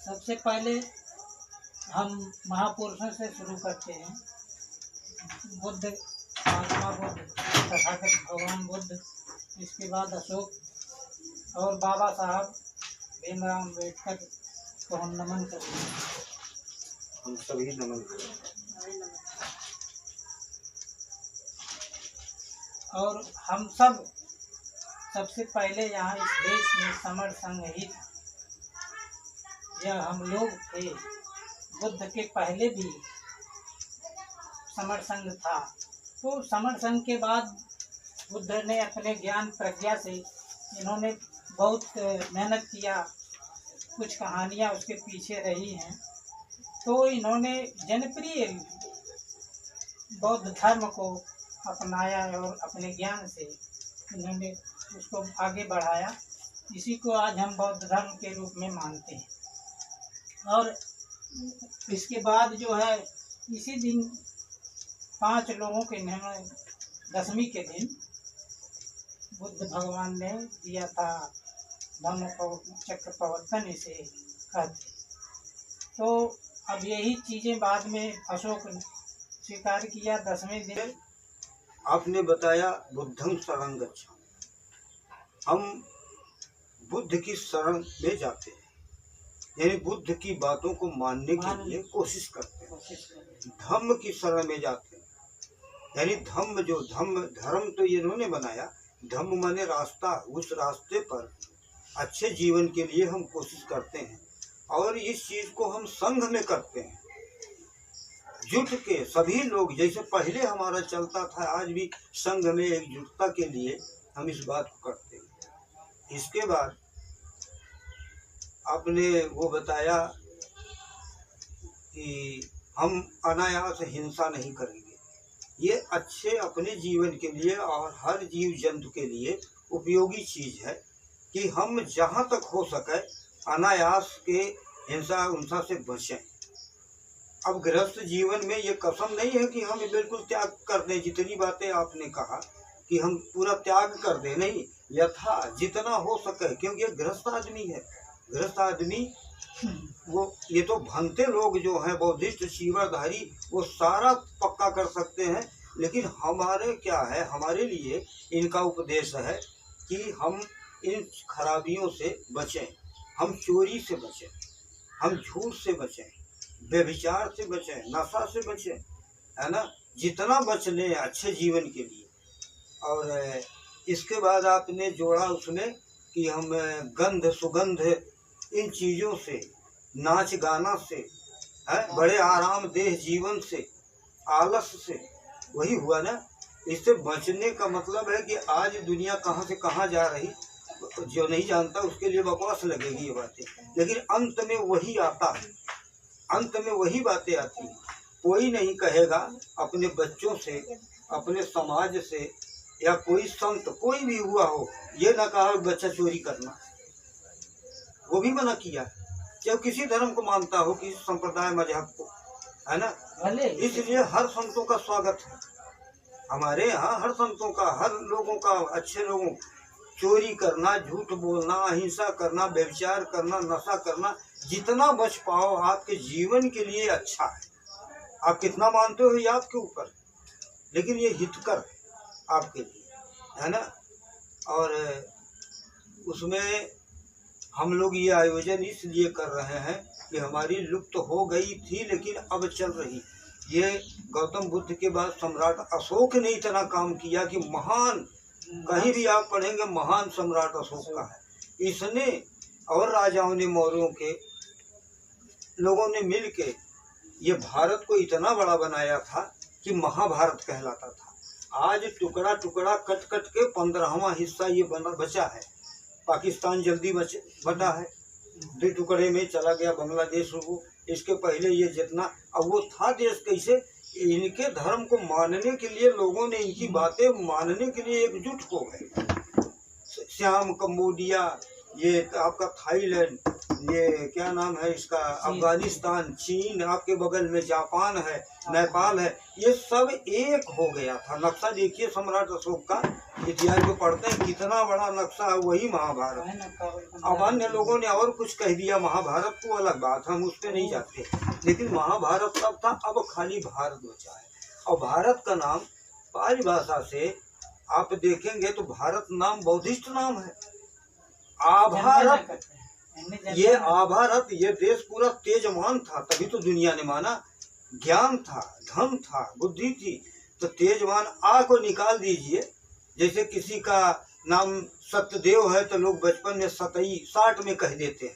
सबसे पहले हम महापुरुषों से शुरू करते हैं। बुद्ध, महात्मा बुद्ध, तथागत भगवान बुद्ध, इसके बाद अशोक और बाबा साहब भीमराव अम्बेडकर को हम नमन करते हैं। हम सभी नमन करते और हम सब सबसे पहले यहाँ इस देश में समर संघ ही था। यह हम लोग थे। बुद्ध के पहले भी समर संघ था। तो समर संघ के बाद बुद्ध ने अपने ज्ञान प्रज्ञा से इन्होंने बहुत मेहनत किया। कुछ कहानियाँ उसके पीछे रही हैं। तो इन्होंने जनप्रिय बौद्ध धर्म को अपनाया और अपने ज्ञान से इन्होंने उसको आगे बढ़ाया। इसी को आज हम बौद्ध धर्म के रूप में मानते हैं। और इसके बाद जो है इसी दिन 5 लोगों के इन्होंने 10वीं के दिन बुद्ध भगवान ने दिया था धम्म चक्र प्रवर्तन इसे कहते। तो अब यही चीज़ें बाद में अशोक ने स्वीकार किया 10वें दिन। आपने बताया बुद्धं शरणं गच्छामि। हम बुद्ध की शरण में जाते हैं, यानी बुद्ध की बातों को मानने के लिए कोशिश करते हैं। धम्म की शरण में जाते हैं, यानी धम्म जो धर्म तो इन्होंने बनाया। धम्म माने रास्ता। उस रास्ते पर अच्छे जीवन के लिए हम कोशिश करते हैं और इस चीज को हम संघ में करते हैं, जुट के सभी लोग। जैसे पहले हमारा चलता था, आज भी संघ में एकजुटता के लिए हम इस बात को करते हैं। इसके बाद आपने वो बताया कि हम अनायास हिंसा नहीं करेंगे। ये अच्छे अपने जीवन के लिए और हर जीव जंतु के लिए उपयोगी चीज है कि हम जहाँ तक हो सके अनायास के हिंसा उनसा से बचें। अब गृहस्थ जीवन में ये कसम नहीं है कि हम बिल्कुल त्याग कर दें। जितनी बातें आपने कहा कि हम पूरा त्याग कर दें, नहीं, यथा जितना हो सके, क्योंकि ये गृहस्थ आदमी है। गृहस्थ आदमी वो ये तो भंते लोग जो हैं बौद्धिस्ट शिवरधारी वो सारा पक्का कर सकते हैं, लेकिन हमारे क्या है, हमारे लिए इनका उपदेश है कि हम इन खराबियों से बचें। हम चोरी से बचें, हम झूठ से बचें, व्यभिचार से बचें, नशा से बचें, है ना, जितना बच लें अच्छे जीवन के लिए। और इसके बाद आपने जोड़ा उसमें कि हम गंध सुगंध इन चीज़ों से, नाच गाना से, है, बड़े आरामदेह जीवन से, आलस से, वही हुआ ना। इससे बचने का मतलब है कि आज दुनिया कहाँ से कहाँ जा रही, जो नहीं जानता उसके लिए बकवास लगेगी ये बातें, लेकिन अंत में वही आता है, अंत में वही बातें आती हैं। कोई नहीं कहेगा अपने बच्चों से, अपने समाज से, या कोई संत कोई भी हुआ हो, ये ना कहा बच्चा चोरी करना, वो भी मना किया है। चाहे किसी धर्म को मानता हो, किसी संप्रदाय मजहब को, है ना। इसलिए हर संतों का स्वागत है हमारे यहाँ, हर संतों का, हर लोगों का, अच्छे लोगों। चोरी करना, झूठ बोलना, अहिंसा करना, व्यभिचार करना, नशा करना, जितना बच पाओ आपके जीवन के लिए अच्छा है। आप कितना मानते हो ये आपके ऊपर, लेकिन ये हितकर है आपके लिए, है ना। और उसमें हम लोग ये आयोजन इसलिए कर रहे हैं कि हमारी लुप्त हो गई थी लेकिन अब चल रही। ये गौतम बुद्ध के बाद सम्राट अशोक ने इतना काम किया कि महान, कहीं भी आप पढ़ेंगे महान सम्राट अशोक का है। इसने और राजाओं ने, मौर्यों के लोगों ने मिल के ये भारत को इतना बड़ा बनाया था कि महाभारत कहलाता था। आज टुकड़ा टुकड़ा कट कट के 15वां हिस्सा ये बचा है। पाकिस्तान जल्दी बटा है, 2 टुकड़े में चला गया बांग्लादेश वो। इसके पहले ये जितना, अब वो था देश कैसे, इनके धर्म को मानने के लिए लोगों ने, इनकी बातें मानने के लिए एकजुट हो गए। श्याम, कंबोडिया, ये आपका थाईलैंड, ये क्या नाम है इसका, अफगानिस्तान, चीन, आपके बगल में जापान है, नेपाल है, ये सब एक हो गया था। नक्शा देखिए सम्राट अशोक का, इतिहास में पढ़ते हैं कितना बड़ा नक्शा है वही महाभारत। है ना, अब अन्य लोगों ने और कुछ कह दिया महाभारत को अलग बात, हम उस पर नहीं जाते, लेकिन महाभारत तब था, अब खाली भारत बचा है। और भारत का नाम पाली भाषा से आप देखेंगे तो भारत नाम बौद्धिस्ट नाम है। आभारत, ये आभारत, ये देश पूरा तेजमान था, तभी तो दुनिया ने माना। ज्ञान था, धन था, बुद्धि थी, तो तेजमान आ को निकाल दीजिए। जैसे किसी का नाम सत्यदेव है तो लोग बचपन में 60 में कह देते हैं,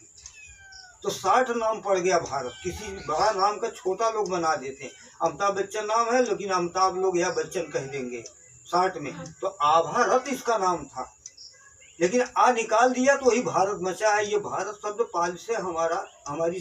तो 60 नाम पड़ गया भारत। किसी बड़ा नाम का छोटा लोग बना देते हैं। अमिताभ बच्चन नाम है लेकिन अमिताभ लोग या बच्चन कह देंगे 60 में, तो आभारत इसका नाम था, लेकिन आ निकाल दिया तो वही भारत बचा है। ये भारत शब्द पाल से हमारी